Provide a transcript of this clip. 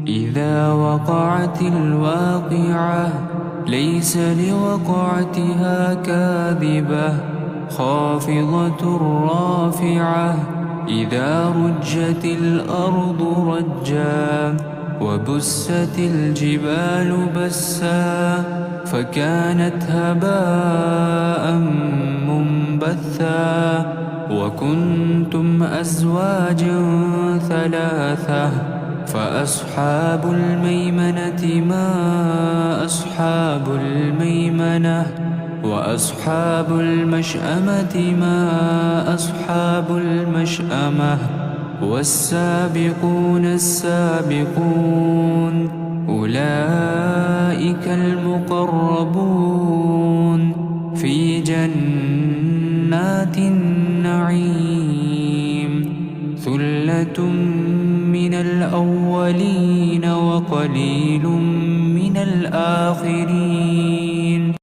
إذا وقعت الواقعة ليس لوقعتها كاذبة خافضة رافعة إذا رجت الأرض رجا وبست الجبال بسا فكانت هباء منبثا وكنتم أزواجا ثلاثة فأصحاب الميمنة ما أصحاب الميمنة وأصحاب المشأمة ما أصحاب المشأمة والسابقون السابقون أولئك المقربون في جنات النعيم ثلة من الأولين وقليل من الآخرين